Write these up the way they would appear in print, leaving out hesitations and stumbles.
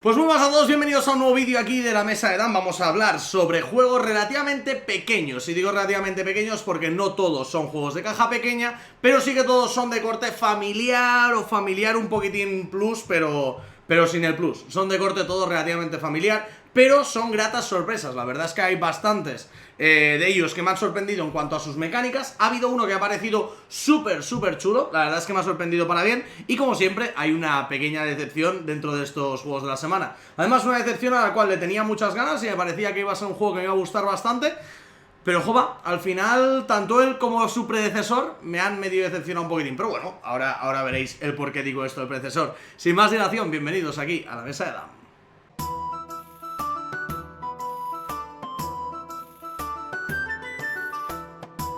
Pues muy buenas a todos, bienvenidos a un nuevo vídeo aquí de la Mesa de Dan. Vamos a hablar sobre juegos relativamente pequeños. Y digo relativamente pequeños porque no todos son juegos de caja pequeña, pero sí que todos son de corte familiar o familiar un poquitín plus, pero sin el plus. Son de corte todo relativamente familiar, pero son gratas sorpresas. La verdad es que hay bastantes de ellos que me han sorprendido en cuanto a sus mecánicas. Ha habido uno que ha parecido súper chulo, la verdad es que me ha sorprendido para bien. Y como siempre hay una pequeña decepción dentro de estos juegos de la semana. Además una decepción a la cual le tenía muchas ganas y me parecía que iba a ser un juego que me iba a gustar bastante. Pero jova, al final tanto él como su predecesor me han medio decepcionado un poquitín. Pero bueno, ahora veréis el por qué digo esto del predecesor. Sin más dilación, bienvenidos aquí a la Mesa de Dan.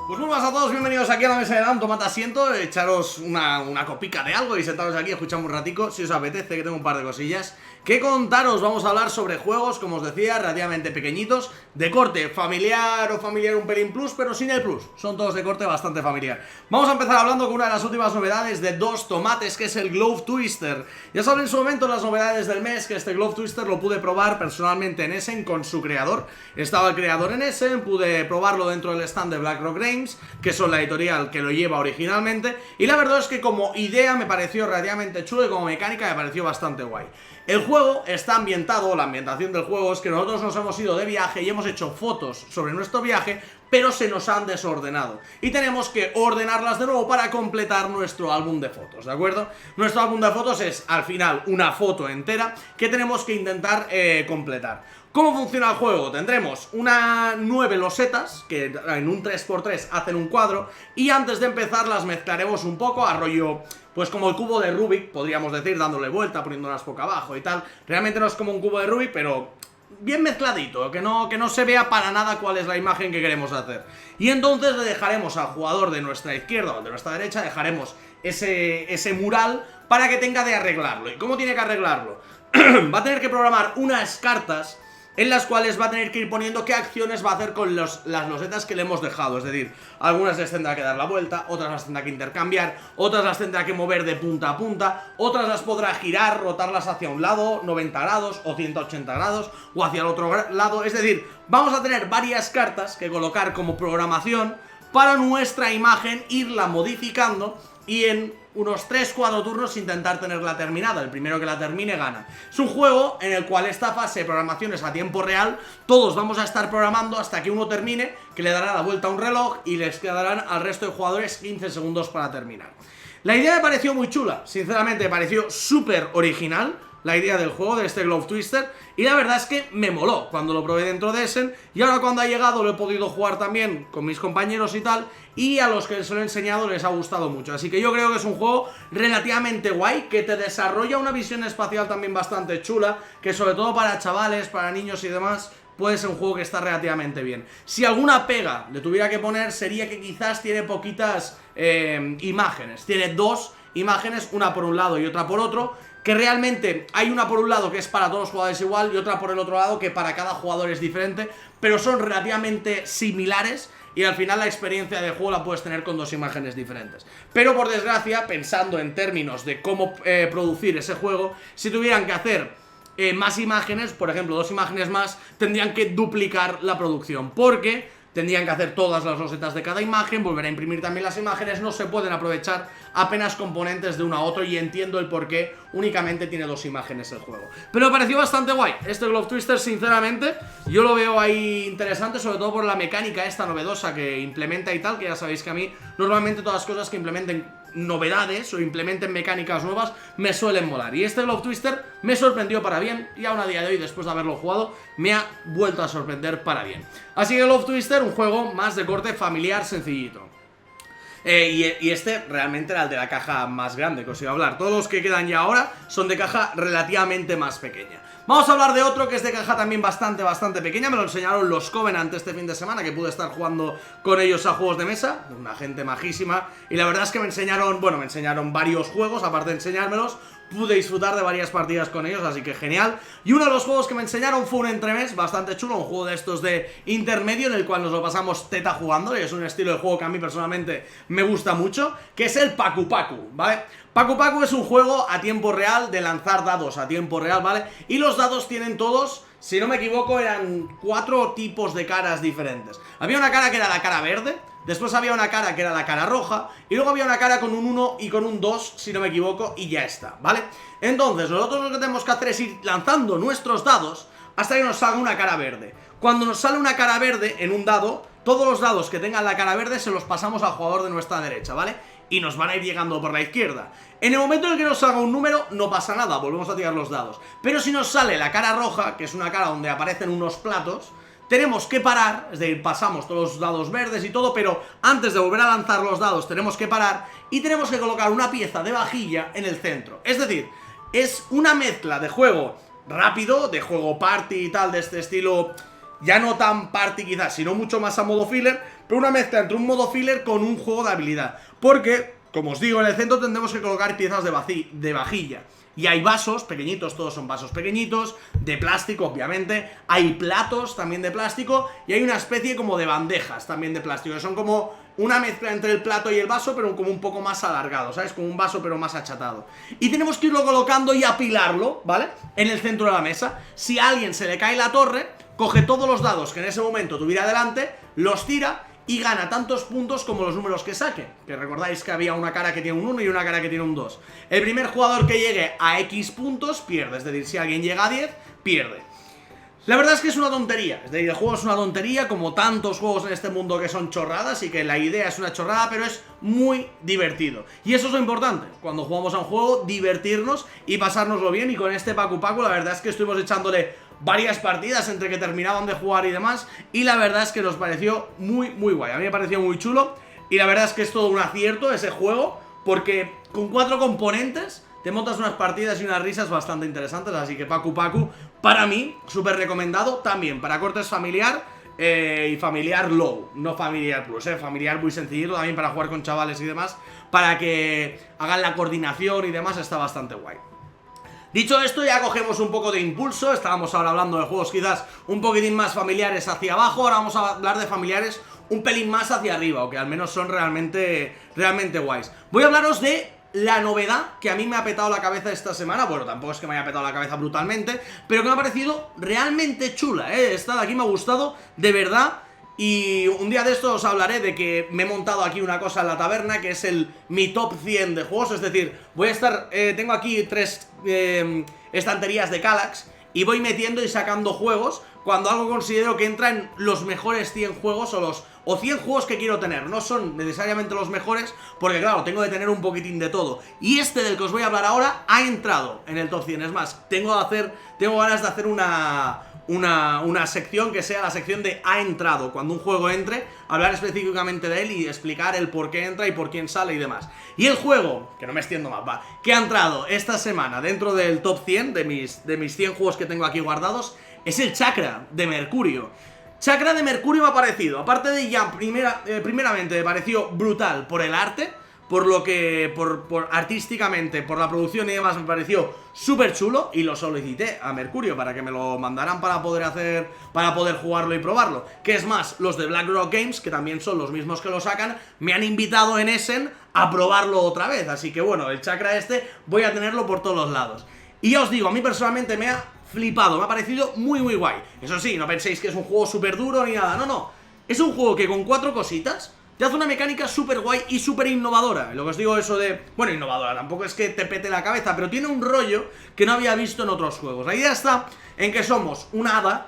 Pues muy buenas a todos, bienvenidos aquí a la Mesa de Dan. Tomad asiento, echaros una copica de algo y sentaros aquí, escuchamos un ratico si os apetece, que tengo un par de cosillas que contaros. Vamos a hablar sobre juegos, como os decía, relativamente pequeñitos, de corte familiar o familiar un pelín plus, pero sin el plus. Son todos de corte bastante familiar. Vamos a empezar hablando con una de las últimas novedades de Dos Tomates, que es el Glove Twister. Ya saben en su momento las novedades del mes, que este Glove Twister lo pude probar personalmente en Essen con su creador. Estaba el creador en Essen, pude probarlo dentro del stand de BlackRock Games, que son la editorial que lo lleva originalmente, y la verdad es que como idea me pareció relativamente chulo y como mecánica me pareció bastante guay. El juego está ambientado, la ambientación del juego es que nosotros nos hemos ido de viaje y hemos hecho fotos sobre nuestro viaje, pero se nos han desordenado y tenemos que ordenarlas de nuevo para completar nuestro álbum de fotos, ¿de acuerdo? Nuestro álbum de fotos es al final una foto entera que tenemos que intentar completar. ¿Cómo funciona el juego? Tendremos unas 9 losetas que en un 3×3 hacen un cuadro y antes de empezar las mezclaremos un poco a rollo, pues como el cubo de Rubik, podríamos decir, dándole vuelta, poniéndolas boca abajo y tal. Realmente no es como un cubo de Rubik, pero bien mezcladito, que no se vea para nada cuál es la imagen que queremos hacer. Y entonces le dejaremos al jugador de nuestra izquierda o de nuestra derecha, dejaremos ese mural para que tenga de arreglarlo. ¿Y cómo tiene que arreglarlo? Va a tener que programar unas cartas en las cuales va a tener que ir poniendo qué acciones va a hacer con las losetas que le hemos dejado. Es decir, algunas les tendrá que dar la vuelta, otras las tendrá que intercambiar, otras las tendrá que mover de punta a punta, otras las podrá girar, rotarlas hacia un lado, 90 grados o 180 grados, o hacia el otro lado. Es decir, vamos a tener varias cartas que colocar como programación para nuestra imagen, irla modificando y en unos 3-4 turnos intentar tenerla terminada. El primero que la termine gana. Es un juego en el cual esta fase de programación es a tiempo real. Todos vamos a estar programando hasta que uno termine, que le dará la vuelta a un reloj y les quedarán al resto de jugadores 15 segundos para terminar. La idea me pareció muy chula, sinceramente me pareció súper original la idea del juego, de este Glove Twister, y la verdad es que me moló cuando lo probé dentro de Essen, y ahora cuando ha llegado lo he podido jugar también con mis compañeros y tal, y a los que se lo he enseñado les ha gustado mucho. Así que yo creo que es un juego relativamente guay, que te desarrolla una visión espacial también bastante chula, que sobre todo para chavales, para niños y demás, puede ser un juego que está relativamente bien. Si alguna pega le tuviera que poner, sería que quizás tiene poquitas imágenes. Tiene 2 imágenes, una por un lado y otra por otro, que realmente hay una por un lado que es para todos los jugadores igual y otra por el otro lado que para cada jugador es diferente, pero son relativamente similares y al final la experiencia de juego la puedes tener con 2 imágenes diferentes. Pero por desgracia, pensando en términos de cómo producir ese juego, si tuvieran que hacer más imágenes, por ejemplo 2 imágenes más, tendrían que duplicar la producción, porque tendrían que hacer todas las losetas de cada imagen, volver a imprimir también las imágenes, no se pueden aprovechar apenas componentes de uno a otro y entiendo el por qué únicamente tiene 2 imágenes el juego. Pero me pareció bastante guay este Glove Twister, sinceramente, yo lo veo ahí interesante, sobre todo por la mecánica esta novedosa que implementa y tal, que ya sabéis que a mí normalmente todas las cosas que implementen novedades o implementen mecánicas nuevas me suelen molar, y este Glove Twister me sorprendió para bien y aún a día de hoy, después de haberlo jugado, me ha vuelto a sorprender para bien. Así que Glove Twister, un juego más de corte familiar sencillito. Y este realmente era el de la caja más grande que os iba a hablar. Todos los que quedan ya ahora son de caja relativamente más pequeña. Vamos a hablar de otro que es de caja también bastante pequeña. Me lo enseñaron los Covenant este fin de semana, que pude estar jugando con ellos a juegos de mesa. Una gente majísima. Y la verdad es que me enseñaron varios juegos, aparte de enseñármelos. pude disfrutar de varias partidas con ellos, así que genial. Y uno de los juegos que me enseñaron fue un entremés bastante chulo, un juego de estos de intermedio en el cual nos lo pasamos teta jugando, y es un estilo de juego que a mí personalmente me gusta mucho, que es el Pacu Pacu, ¿vale? Pacu Pacu es un juego a tiempo real de lanzar dados a tiempo real, ¿vale? Y los dados tienen todos, si no me equivoco, eran 4 tipos de caras diferentes. Había una cara que era la cara verde, después había una cara que era la cara roja, y luego había una cara con un 1 y con un 2, si no me equivoco, y ya está, ¿vale? Entonces, nosotros lo que tenemos que hacer es ir lanzando nuestros dados hasta que nos salga una cara verde. Cuando nos sale una cara verde en un dado, todos los dados que tengan la cara verde se los pasamos al jugador de nuestra derecha, ¿vale? Y nos van a ir llegando por la izquierda. En el momento en el que nos salga un número, no pasa nada, volvemos a tirar los dados. Pero si nos sale la cara roja, que es una cara donde aparecen unos platos, tenemos que parar, es decir, pasamos todos los dados verdes y todo, pero antes de volver a lanzar los dados tenemos que parar y tenemos que colocar una pieza de vajilla en el centro. Es decir, es una mezcla de juego rápido, de juego party y tal, de este estilo, ya no tan party quizás, sino mucho más a modo filler, pero una mezcla entre un modo filler con un juego de habilidad. Porque, como os digo, en el centro tendremos que colocar piezas de vajilla. Y hay vasos pequeñitos, todos son vasos pequeñitos, de plástico obviamente, hay platos también de plástico, y hay una especie como de bandejas también de plástico, que son como una mezcla entre el plato y el vaso, pero como un poco más alargado, ¿sabes? Como un vaso pero más achatado. Y tenemos que irlo colocando y apilarlo, ¿vale? En el centro de la mesa. Si a alguien se le cae la torre, coge todos los dados que en ese momento tuviera delante, los tira y gana tantos puntos como los números que saque. Que recordáis que había una cara que tiene un 1 y una cara que tiene un 2. El primer jugador que llegue a X puntos pierde, es decir, si alguien llega a 10, pierde. La verdad es que es una tontería, es decir, el juego es una tontería, como tantos juegos en este mundo que son chorradas, y que la idea es una chorrada, pero es muy divertido. Y eso es lo importante, cuando jugamos a un juego, divertirnos y pasárnoslo bien, y con este Pacu Pacu la verdad es que estuvimos echándole varias partidas entre que terminaban de jugar y demás, y la verdad es que nos pareció muy guay. A mí me pareció muy chulo, y la verdad es que es todo un acierto ese juego, porque con 4 componentes te montas unas partidas y unas risas bastante interesantes. Así que Pacu Pacu, para mí, súper recomendado. También para cortes familiar y familiar low, no familiar plus, familiar muy sencillito también para jugar con chavales y demás, para que hagan la coordinación y demás, está bastante guay. Dicho esto, ya cogemos un poco de impulso. Estábamos ahora hablando de juegos quizás un poquitín más familiares hacia abajo. Ahora vamos a hablar de familiares un pelín más hacia arriba, o que al menos son realmente guays. Voy a hablaros de la novedad que a mí me ha petado la cabeza esta semana. Bueno, tampoco es que me haya petado la cabeza brutalmente, pero que me ha parecido realmente chula, Esta de aquí me ha gustado, de verdad. Y un día de estos os hablaré de que me he montado aquí una cosa en la taberna, que es mi top 100 de juegos. Es decir, voy a estar, tengo aquí 3 estanterías de Kallax, y voy metiendo y sacando juegos cuando algo considero que entra en los mejores 100 juegos o 100 juegos que quiero tener. No son necesariamente los mejores, porque claro, tengo que tener un poquitín de todo. Y este del que os voy a hablar ahora ha entrado en el top 100. Es más, tengo ganas de hacer una sección que sea la sección de ha entrado. Cuando un juego entre, hablar específicamente de él y explicar el por qué entra y por quién sale y demás. Y el juego, que no me extiendo más, va, que ha entrado esta semana dentro del top 100 de mis 100 juegos que tengo aquí guardados, es el Chakra de Mercurio. Chakra de Mercurio me ha parecido, aparte de ya primeramente me pareció brutal por el arte, por lo que, por artísticamente, por la producción y demás, me pareció súper chulo, y lo solicité a Mercurio para que me lo mandaran para poder jugarlo y probarlo. Que es más, los de Black Rock Games, que también son los mismos que lo sacan, me han invitado en Essen a probarlo otra vez. Así que bueno, el Chakra voy a tenerlo por todos los lados. Y ya os digo, a mí personalmente me ha flipado, me ha parecido muy guay. Eso sí, no penséis que es un juego súper duro ni nada, no. Es un juego que con 4 cositas te hace una mecánica súper guay y súper innovadora. Lo que os digo eso de... Bueno, innovadora, tampoco es que te pete la cabeza, pero tiene un rollo que no había visto en otros juegos. La idea está en que somos una hada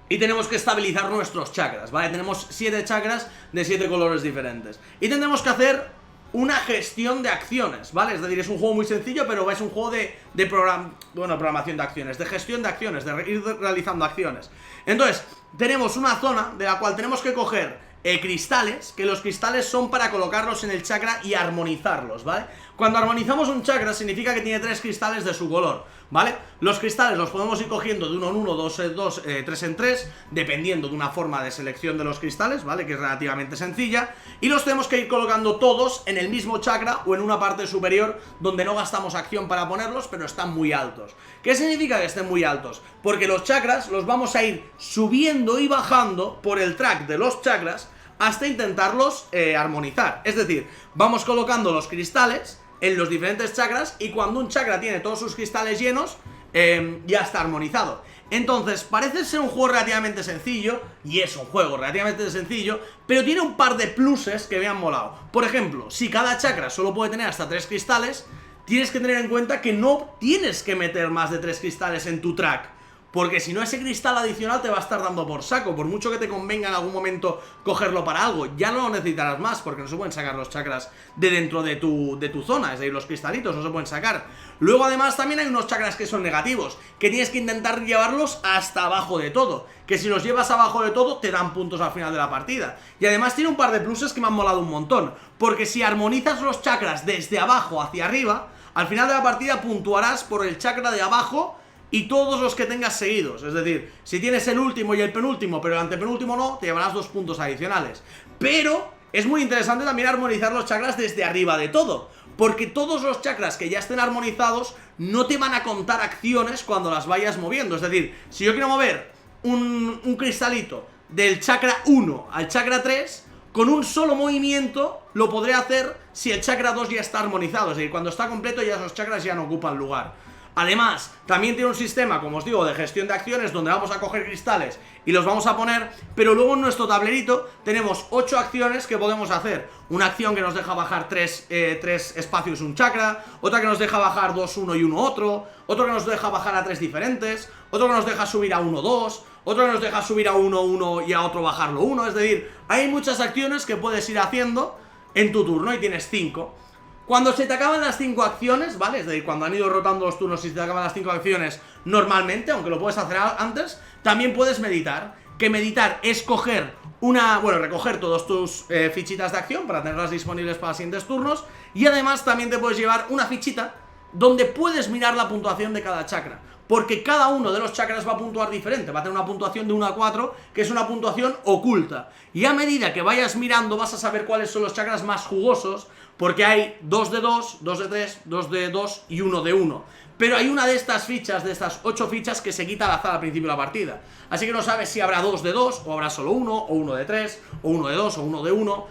y tenemos que estabilizar nuestros chakras, ¿vale? Tenemos 7 chakras de 7 colores diferentes. Y tendremos que hacer una gestión de acciones, ¿vale? Es decir, es un juego muy sencillo, pero es un juego de programación de acciones, de gestión de acciones, de ir realizando acciones. Entonces, tenemos una zona de la cual tenemos que coger cristales, que los cristales son para colocarlos en el chakra y armonizarlos, ¿vale? Cuando armonizamos un chakra significa que tiene 3 cristales de su color, ¿vale? Los cristales los podemos ir cogiendo de 1 en 1, 2 en 2, 3 en 3, dependiendo de una forma de selección de los cristales, ¿vale? Que es relativamente sencilla, y los tenemos que ir colocando todos en el mismo chakra o en una parte superior donde no gastamos acción para ponerlos, pero están muy altos. ¿Qué significa que estén muy altos? Porque los chakras los vamos a ir subiendo y bajando por el track de los chakras hasta intentarlos armonizar. Es decir, vamos colocando los cristales en los diferentes chakras y cuando un chakra tiene todos sus cristales llenos, ya está armonizado. Entonces, parece ser un juego relativamente sencillo, y es un juego relativamente sencillo, pero tiene un par de pluses que me han molado. Por ejemplo, si cada chakra solo puede tener hasta 3 cristales, tienes que tener en cuenta que no tienes que meter más de 3 cristales en tu track, porque si no, ese cristal adicional te va a estar dando por saco. Por mucho que te convenga en algún momento cogerlo para algo, ya no lo necesitarás más, porque no se pueden sacar los chakras de dentro de tu zona. Es decir, los cristalitos no se pueden sacar. Luego además también hay unos chakras que son negativos, que tienes que intentar llevarlos hasta abajo de todo, que si los llevas abajo de todo te dan puntos al final de la partida. Y además tiene un par de pluses que me han molado un montón, porque si armonizas los chakras desde abajo hacia arriba, al final de la partida puntuarás por el chakra de abajo y todos los que tengas seguidos. Es decir, si tienes el último y el penúltimo, pero el antepenúltimo no, te llevarás 2 puntos adicionales. Pero es muy interesante también armonizar los chakras desde arriba de todo, porque todos los chakras que ya estén armonizados no te van a contar acciones cuando las vayas moviendo. Es decir, si yo quiero mover un cristalito del chakra 1 al chakra 3, con un solo movimiento lo podré hacer si el chakra 2 ya está armonizado. Es decir, cuando está completo ya esos chakras ya no ocupan lugar. Además, también tiene un sistema, como os digo, de gestión de acciones, donde vamos a coger cristales y los vamos a poner, pero luego en nuestro tablerito tenemos 8 acciones que podemos hacer. Una acción que nos deja bajar 3 espacios un chakra, otra que nos deja bajar 2, 1 y 1 otro que nos deja bajar a 3 diferentes, otro que nos deja subir a 1, 2, otro que nos deja subir a 1, 1 y a otro bajarlo 1. Es decir, hay muchas acciones que puedes ir haciendo en tu turno y tienes 5. Cuando se te acaban las 5 acciones, ¿vale? Es decir, cuando han ido rotando los turnos y se te acaban las 5 acciones normalmente, aunque lo puedes hacer antes, también puedes meditar. Que meditar es recoger todos tus fichitas de acción para tenerlas disponibles para los siguientes turnos. Y además también te puedes llevar una fichita donde puedes mirar la puntuación de cada chakra, porque cada uno de los chakras va a puntuar diferente. Va a tener una puntuación de 1 a 4, que es una puntuación oculta. Y a medida que vayas mirando vas a saber cuáles son los chakras más jugosos, porque hay 2 de 2, 2 de 3, 2 de 2 y 1 de 1. Pero hay una de estas fichas, de estas 8 fichas, que se quita al azar al principio de la partida. Así que no sabes si habrá 2 de 2, o habrá solo 1, o 1 de 3, o 1 de 2, o 1 de 1.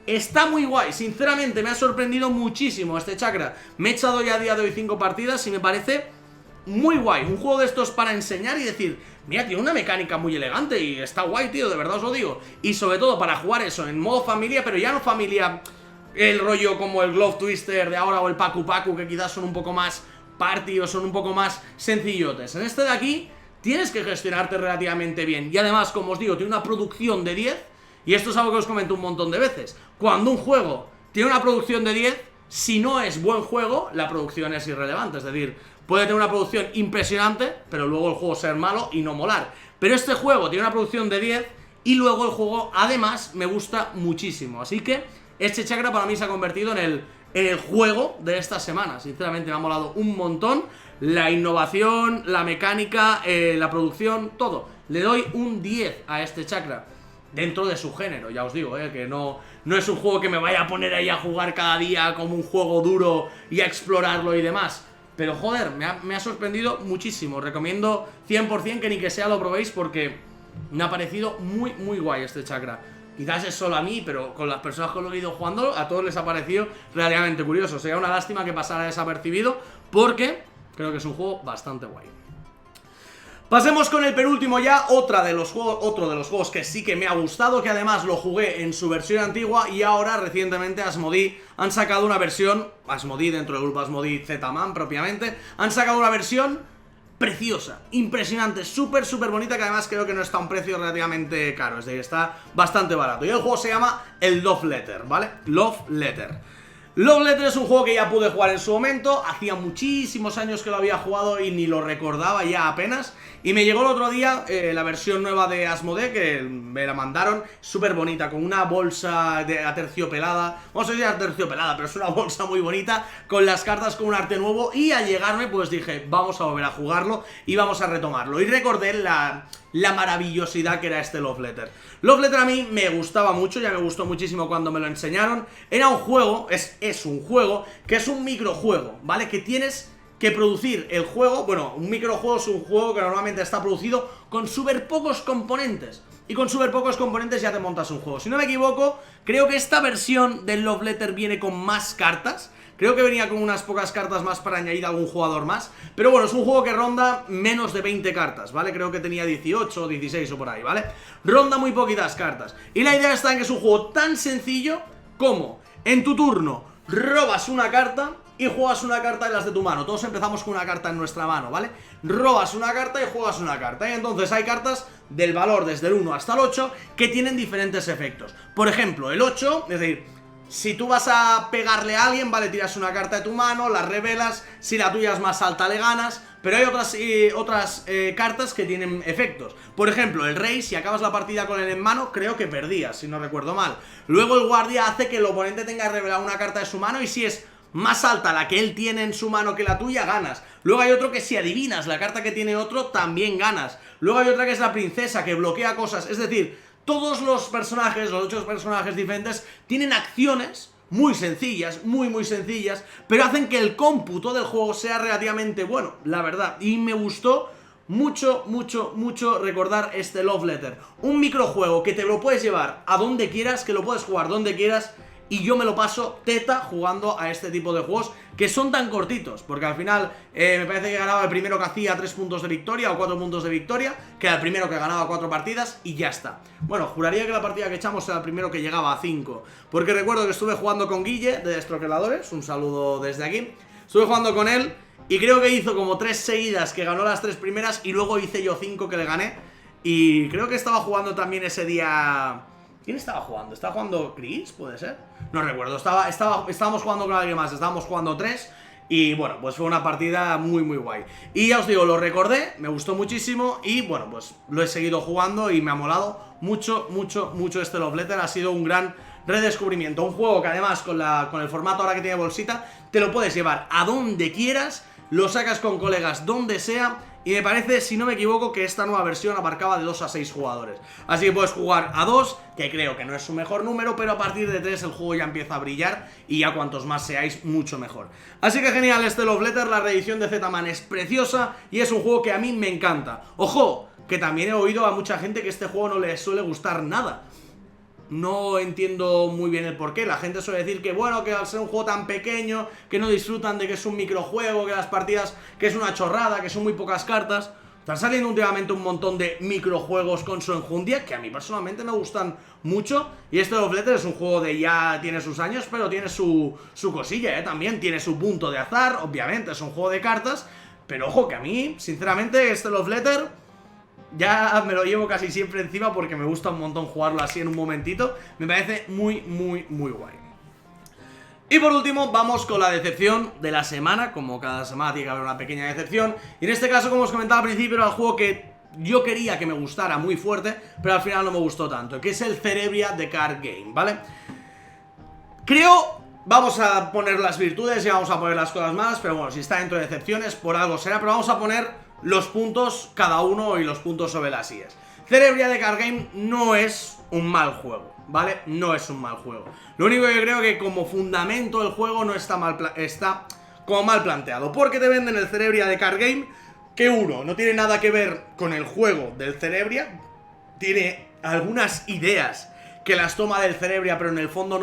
Está muy guay, sinceramente me ha sorprendido muchísimo este chakra. Me he echado ya a día de hoy 5 partidas y me parece muy guay. Un juego de estos para enseñar y decir, mira, tiene una mecánica muy elegante y está guay, tío, de verdad os lo digo. Y sobre todo para jugar eso en modo familia, pero ya no familia el rollo como el Glove Twister de ahora o el Paku Paku, que quizás son un poco más party o son un poco más sencillotes. En este de aquí tienes que gestionarte relativamente bien. Y además, como os digo, tiene una producción de 10. Y esto es algo que os comento un montón de veces. Cuando un juego tiene una producción de 10, si no es buen juego, la producción es irrelevante. Es decir, puede tener una producción impresionante, pero luego el juego ser malo y no molar. Pero este juego tiene una producción de 10 y luego el juego, además, me gusta muchísimo. Así que este chakra para mí se ha convertido en el juego de esta semana. Sinceramente me ha molado un montón. La innovación, la mecánica, la producción, todo. Le doy un 10 a este chakra. Dentro de su género, ya os digo, que no es un juego que me vaya a poner ahí a jugar cada día como un juego duro y a explorarlo y demás. Pero joder, me ha sorprendido muchísimo. Recomiendo 100% que ni que sea lo probéis, porque me ha parecido muy, muy guay este chakra. Quizás es solo a mí, pero con las personas que lo he ido jugando, a todos les ha parecido relativamente curioso. Sería una lástima que pasara desapercibido, porque creo que es un juego bastante guay. Pasemos con el penúltimo ya, otro de los juegos que sí que me ha gustado, que además lo jugué en su versión antigua y ahora recientemente Asmodee han sacado una versión, Asmodee dentro del grupo Asmodee Z-Man propiamente, han sacado una versión preciosa, impresionante, súper bonita, que además creo que no está a un precio relativamente caro, es decir, está bastante barato. Y el juego se llama el Love Letter, ¿vale? Love Letter. Love Letter es un juego que ya pude jugar en su momento, hacía muchísimos años que lo había jugado y ni lo recordaba ya apenas. Y me llegó el otro día la versión nueva de Asmodee, que me la mandaron, súper bonita, con una bolsa aterciopelada. No sé si es aterciopelada, pero es una bolsa muy bonita, con las cartas con un arte nuevo. Y al llegarme pues dije, vamos a volver a jugarlo y vamos a retomarlo. Y recordé la maravillosidad que era este Love Letter. Love Letter a mí me gustaba mucho, ya me gustó muchísimo cuando me lo enseñaron. Era un juego, es un juego, que es un microjuego, ¿vale? Que tienes que producir el juego. Bueno, un microjuego es un juego que normalmente está producido con súper pocos componentes. Y con súper pocos componentes ya te montas un juego. Si no me equivoco, creo que esta versión del Love Letter viene con más cartas. Creo que venía con unas pocas cartas más para añadir a algún jugador más. Pero bueno, es un juego que ronda menos de 20 cartas, ¿vale? Creo que tenía 18 o 16 o por ahí, ¿vale? Ronda muy poquitas cartas. Y la idea está en que es un juego tan sencillo como en tu turno robas una carta y juegas una carta de las de tu mano. Todos empezamos con una carta en nuestra mano, ¿vale? Robas una carta y juegas una carta. Y entonces hay cartas del valor desde el 1 hasta el 8 que tienen diferentes efectos. Por ejemplo, el 8, es decir, si tú vas a pegarle a alguien, vale, tiras una carta de tu mano, la revelas, si la tuya es más alta le ganas, pero hay otras cartas que tienen efectos. Por ejemplo, el rey, si acabas la partida con él en mano, creo que perdías, si no recuerdo mal. Luego el guardia hace que el oponente tenga que revelar una carta de su mano y si es más alta la que él tiene en su mano que la tuya, ganas. Luego hay otro que si adivinas la carta que tiene otro, también ganas. Luego hay otra que es la princesa, que bloquea cosas, es decir, todos los personajes, los 8 personajes diferentes, tienen acciones muy sencillas, muy sencillas, pero hacen que el cómputo del juego sea relativamente bueno, la verdad. Y me gustó mucho recordar este Love Letter. Un microjuego que te lo puedes llevar a donde quieras, que lo puedes jugar donde quieras. Y yo me lo paso teta jugando a este tipo de juegos que son tan cortitos. Porque al final me parece que ganaba el primero que hacía 3 puntos de victoria o 4 puntos de victoria, que era el primero que ganaba 4 partidas y ya está. Bueno, juraría que la partida que echamos era el primero que llegaba a 5. Porque recuerdo que estuve jugando con Guille de Destroqueladores, un saludo desde aquí. Estuve jugando con él y creo que hizo como 3 seguidas que ganó las 3 primeras y luego hice yo 5 que le gané. Y creo que estaba jugando también ese día... ¿Quién estaba jugando? ¿Estaba jugando Chris? ¿Puede ser? No recuerdo, estábamos jugando con alguien más, estábamos jugando 3. Y bueno, pues fue una partida muy guay. Y ya os digo, lo recordé, me gustó muchísimo. Y bueno, pues lo he seguido jugando y me ha molado mucho este Love Letter. Ha sido un gran redescubrimiento. Un juego que además con el formato ahora que tiene bolsita, te lo puedes llevar a donde quieras. Lo sacas con colegas donde sea. Y me parece, si no me equivoco, que esta nueva versión abarcaba de 2 a 6 jugadores. Así que puedes jugar a 2, que creo que no es su mejor número, pero a partir de 3 el juego ya empieza a brillar. Y ya cuantos más seáis, mucho mejor. Así que genial este Love Letter, la reedición de Z-Man es preciosa. Y es un juego que a mí me encanta. ¡Ojo! Que también he oído a mucha gente que este juego no les suele gustar nada. No entiendo muy bien el porqué. La gente suele decir que bueno, que al ser un juego tan pequeño, que no disfrutan de que es un microjuego, que las partidas, que es una chorrada, que son muy pocas cartas. Están saliendo últimamente un montón de microjuegos con su enjundia, que a mí personalmente me gustan mucho. Y este Love Letter es un juego de ya tiene sus años, pero tiene su cosilla, también tiene su punto de azar, obviamente, es un juego de cartas. Pero ojo que a mí, sinceramente, este Love Letter... ya me lo llevo casi siempre encima porque me gusta un montón jugarlo así en un momentito. Me parece muy guay. Y por último vamos con la decepción de la semana. Como cada semana tiene que haber una pequeña decepción. Y en este caso, como os comentaba al principio, era el juego que yo quería que me gustara muy fuerte, pero al final no me gustó tanto, que es el Cerebria The Card Game, ¿vale? Creo... vamos a poner las virtudes y vamos a poner las cosas malas, pero bueno, si está dentro de decepciones, por algo será. Pero vamos a poner los puntos cada uno y los puntos sobre las IES. Cerebria The Card Game no es un mal juego, ¿vale? No es un mal juego. Lo único que yo creo que como fundamento el juego no está está como mal planteado, porque te venden el Cerebria The Card Game, que uno, no tiene nada que ver con el juego del Cerebria, tiene algunas ideas que las toma del Cerebria, pero en el fondo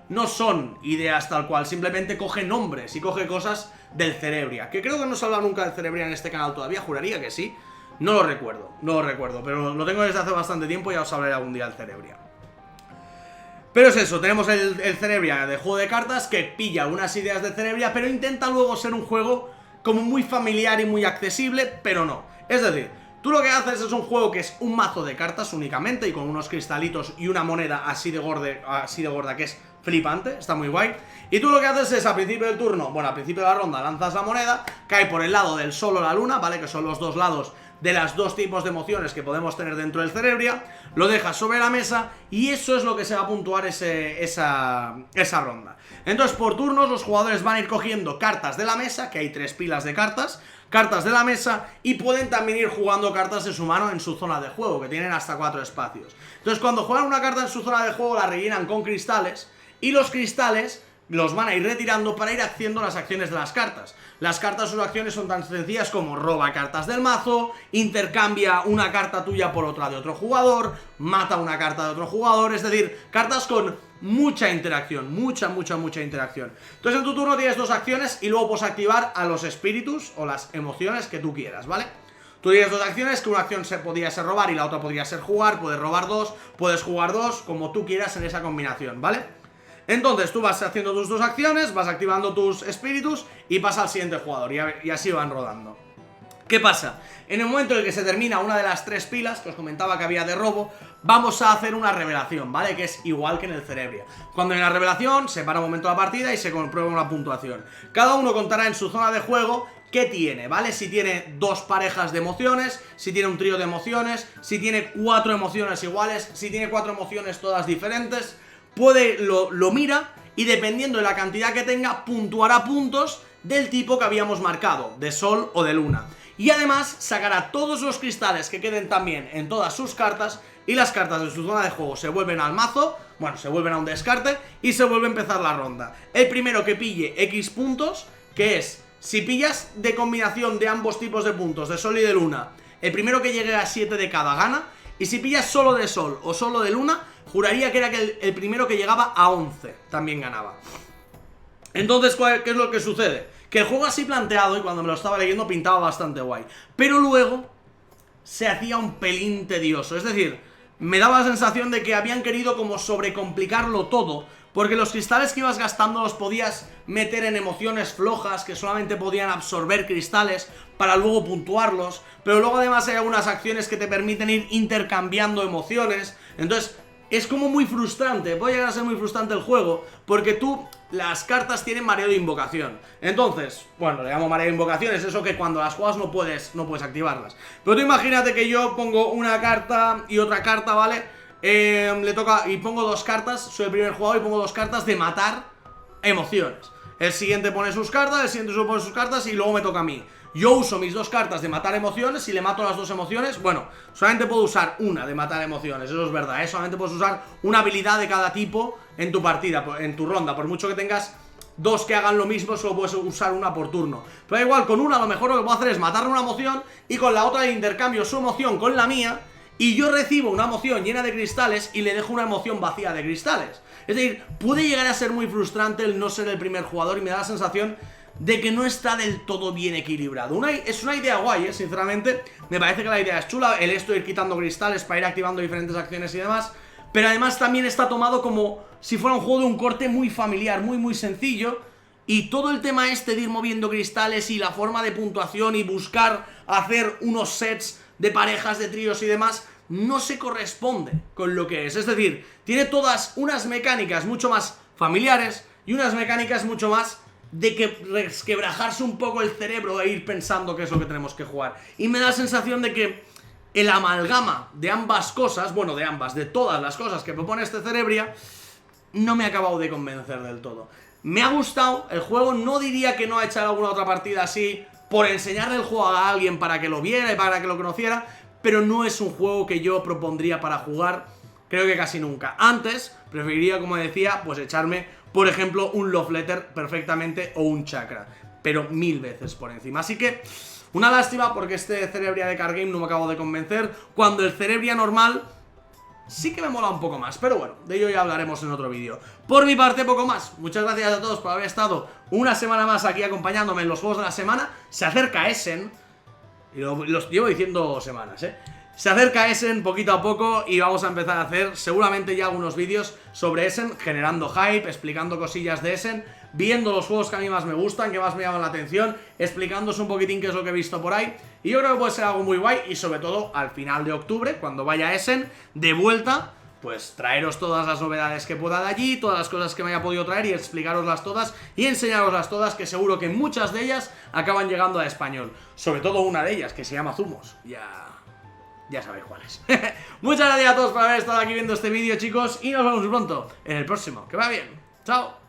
no son ideas tal cual, simplemente coge nombres y coge cosas del Cerebria, que creo que no se ha hablado nunca del Cerebria en este canal todavía, juraría que sí, no lo recuerdo, pero lo tengo desde hace bastante tiempo y ya os hablaré algún día del Cerebria. Pero es eso, tenemos el Cerebria de juego de cartas que pilla unas ideas de Cerebria, pero intenta luego ser un juego como muy familiar y muy accesible, pero no. Es decir, tú lo que haces es un juego que es un mazo de cartas únicamente y con unos cristalitos y una moneda así de gorda que es flipante, está muy guay. Y tú lo que haces es, al principio del turno, bueno, al principio de la ronda, lanzas la moneda, cae por el lado del sol o la luna, ¿vale? Que son los dos lados de las dos tipos de emociones que podemos tener dentro del Cerebria, lo dejas sobre la mesa y eso es lo que se va a puntuar esa ronda. Entonces, por turnos, los jugadores van a ir cogiendo cartas de la mesa, que hay 3 pilas de cartas de la mesa, y pueden también ir jugando cartas de su mano en su zona de juego, que tienen hasta 4 espacios. Entonces, cuando juegan una carta en su zona de juego, la rellenan con cristales, y los cristales los van a ir retirando para ir haciendo las acciones de las cartas. Las cartas, sus acciones son tan sencillas como roba cartas del mazo, intercambia una carta tuya por otra de otro jugador, mata una carta de otro jugador, es decir, cartas con mucha interacción, mucha interacción. Entonces en tu turno tienes 2 acciones y luego puedes activar a los espíritus o las emociones que tú quieras, ¿vale? Tú tienes 2 acciones, que una acción podría ser robar y la otra podría ser jugar, puedes robar 2, puedes jugar 2, como tú quieras en esa combinación, ¿vale? Entonces tú vas haciendo tus 2 acciones, vas activando tus espíritus y pasa al siguiente jugador y así van rodando. ¿Qué pasa? En el momento en el que se termina una de las 3 pilas que os comentaba que había de robo, vamos a hacer una revelación, ¿vale? Que es igual que en el Cerebria. Cuando hay una revelación, se para un momento la partida y se comprueba una puntuación. Cada uno contará en su zona de juego qué tiene, ¿vale? Si tiene 2 parejas de emociones, si tiene un trío de emociones, si tiene 4 emociones iguales, si tiene 4 emociones todas diferentes. Lo mira y dependiendo de la cantidad que tenga, puntuará puntos del tipo que habíamos marcado, de sol o de luna. Y además sacará todos los cristales que queden también en todas sus cartas y las cartas de su zona de juego se vuelven al mazo, bueno, se vuelven a un descarte y se vuelve a empezar la ronda. El primero que pille X puntos, que es, si pillas de combinación de ambos tipos de puntos, de sol y de luna, el primero que llegue a 7 de cada gana, y si pillas solo de sol o solo de luna, juraría que era que el primero que llegaba a 11 también ganaba. Entonces, ¿qué es lo que sucede? Que el juego así planteado, y cuando me lo estaba leyendo pintaba bastante guay, pero luego se hacía un pelín tedioso. Es decir, me daba la sensación de que habían querido como sobrecomplicarlo todo, porque los cristales que ibas gastando los podías meter en emociones flojas que solamente podían absorber cristales para luego puntuarlos, pero luego además hay algunas acciones que te permiten ir intercambiando emociones. Entonces es como muy frustrante, puede llegar a ser muy frustrante el juego, porque las cartas tienen mareo de invocación. Entonces, bueno, le llamo mareo de invocación, es eso que cuando las juegas no puedes activarlas. Pero tú imagínate que yo pongo una carta y otra carta, ¿vale? Le toca, y pongo 2 cartas, soy el primer jugador y pongo 2 cartas de matar emociones. El siguiente pone sus cartas, el siguiente pone sus cartas y luego me toca a mí. Yo uso mis 2 cartas de matar emociones y le mato las 2 emociones. Bueno, solamente puedo usar una de matar emociones, eso es verdad, ¿eh? Solamente puedes usar una habilidad de cada tipo en tu partida, en tu ronda. Por mucho que tengas 2 que hagan lo mismo, solo puedes usar una por turno. Pero da igual, con una a lo mejor lo que puedo hacer es matarle una emoción y con la otra de intercambio su emoción con la mía. Y yo recibo una emoción llena de cristales y le dejo una emoción vacía de cristales. Es decir, puede llegar a ser muy frustrante el no ser el primer jugador y me da la sensación de que no está del todo bien equilibrado. Es una idea guay, sinceramente. Me parece que la idea es chula, el esto de ir quitando cristales para ir activando diferentes acciones y demás. Pero además también está tomado como si fuera un juego de un corte muy familiar, muy sencillo. Y todo el tema este de ir moviendo cristales y la forma de puntuación y buscar hacer unos sets de parejas, de tríos y demás, no se corresponde con lo que es. Es decir, tiene todas unas mecánicas mucho más familiares y unas mecánicas mucho más de que resquebrajarse un poco el cerebro e ir pensando qué es lo que tenemos que jugar. Y me da la sensación de que el amalgama de ambas cosas, bueno, de todas las cosas que propone este Cerebria, no me ha acabado de convencer del todo. Me ha gustado el juego, no diría que no ha echado alguna otra partida así por enseñarle el juego a alguien para que lo viera y para que lo conociera, pero no es un juego que yo propondría para jugar, creo que casi nunca. Antes, preferiría, como decía, pues echarme, por ejemplo, un Love Letter perfectamente o un Chakra, pero 1000 veces por encima. Así que, una lástima porque este Cerebria de Card Game no me acabo de convencer, cuando el Cerebria normal sí que me mola un poco más, pero bueno, de ello ya hablaremos en otro vídeo. Por mi parte, poco más. Muchas gracias a todos por haber estado una semana más aquí acompañándome en los juegos de la semana. Se acerca Essen, y los llevo diciendo semanas, Se acerca Essen poquito a poco y vamos a empezar a hacer seguramente ya algunos vídeos sobre Essen, generando hype, explicando cosillas de Essen, viendo los juegos que a mí más me gustan, que más me llaman la atención, explicándoos un poquitín qué es lo que he visto por ahí. Y yo creo que puede ser algo muy guay y sobre todo al final de octubre, cuando vaya Essen, de vuelta, pues traeros todas las novedades que pueda de allí, todas las cosas que me haya podido traer y explicaroslas todas y enseñaroslas todas, que seguro que muchas de ellas acaban llegando a español. Sobre todo una de ellas, que se llama Zumos. Ya sabéis cuál es. Muchas gracias a todos por haber estado aquí viendo este vídeo, chicos, y nos vemos muy pronto en el próximo. Que va bien. Chao.